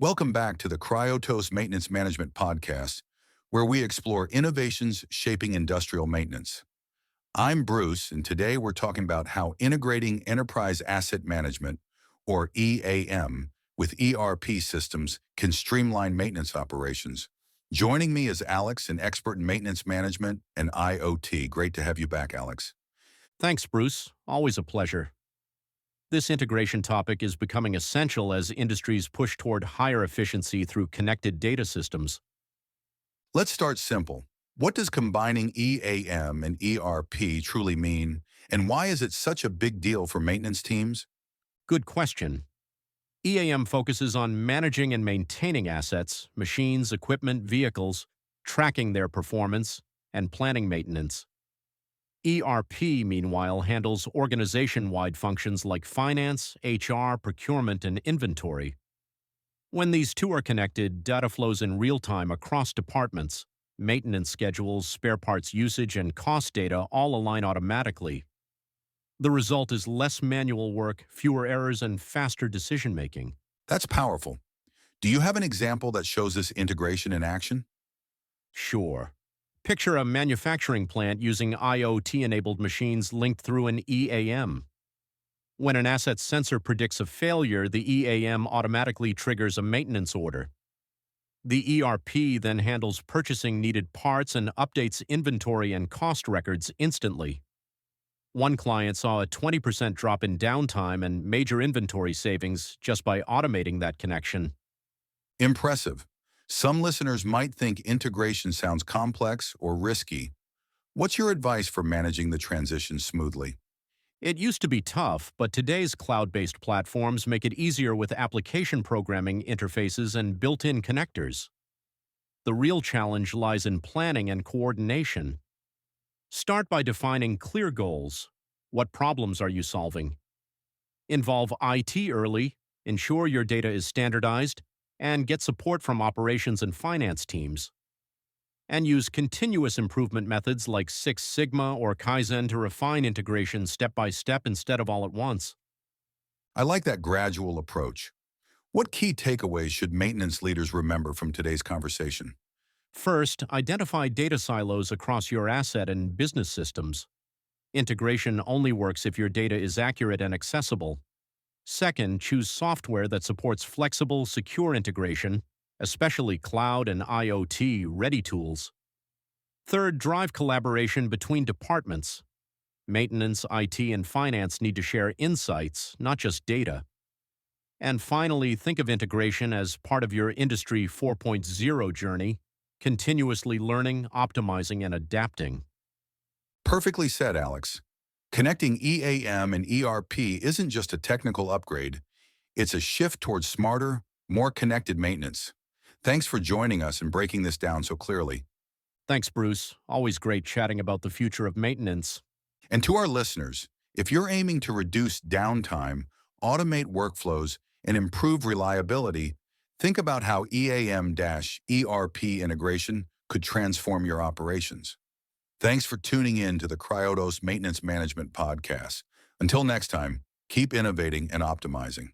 Welcome back to the Cryotos Maintenance Management Podcast, where we explore innovations shaping industrial maintenance. I'm Bruce, and today we're talking about how integrating enterprise asset management, or EAM, with ERP systems can streamline maintenance operations. Joining me is Alex, an expert in maintenance management and IoT. Great to have you back, Alex. Thanks, Bruce. Always a pleasure. This integration topic is becoming essential as industries push toward higher efficiency through connected data systems. Let's start simple. What does combining EAM and ERP truly mean, and why is it such a big deal for maintenance teams? Good question. EAM focuses on managing and maintaining assets, machines, equipment, vehicles, tracking their performance, and planning maintenance. ERP, meanwhile, handles organization-wide functions like finance, HR, procurement, and inventory. When these two are connected, data flows in real time across departments. Maintenance schedules, spare parts usage, and cost data all align automatically. The result is less manual work, fewer errors, and faster decision-making. That's powerful. Do you have an example that shows this integration in action? Sure. Picture a manufacturing plant using IoT-enabled machines linked through an EAM. When an asset sensor predicts a failure, the EAM automatically triggers a maintenance order. The ERP then handles purchasing needed parts and updates inventory and cost records instantly. One client saw a 20% drop in downtime and major inventory savings just by automating that connection. Impressive. Some listeners might think integration sounds complex or risky. What's your advice for managing the transition smoothly? It used to be tough, but today's cloud-based platforms make it easier with application programming interfaces and built-in connectors. The real challenge lies in planning and coordination. Start by defining clear goals. What problems are you solving? Involve IT early, ensure your data is standardized, and get support from operations and finance teams. And use continuous improvement methods like Six Sigma or Kaizen to refine integration step by step instead of all at once. I like that gradual approach. What key takeaways should maintenance leaders remember from today's conversation? First, identify data silos across your asset and business systems. Integration only works if your data is accurate and accessible. Second, choose software that supports flexible, secure integration, especially cloud and IoT-ready tools. Third, drive collaboration between departments. Maintenance, IT, and finance need to share insights, not just data. And finally, think of integration as part of your Industry 4.0 journey, continuously learning, optimizing, and adapting. Perfectly said, Alex. Connecting EAM and ERP isn't just a technical upgrade, it's a shift towards smarter, more connected maintenance. Thanks for joining us and breaking this down so clearly. Thanks, Bruce. Always great chatting about the future of maintenance. And to our listeners, if you're aiming to reduce downtime, automate workflows, and improve reliability, think about how EAM-ERP integration could transform your operations. Thanks for tuning in to the Cryotos Maintenance Management Podcast. Until next time, keep innovating and optimizing.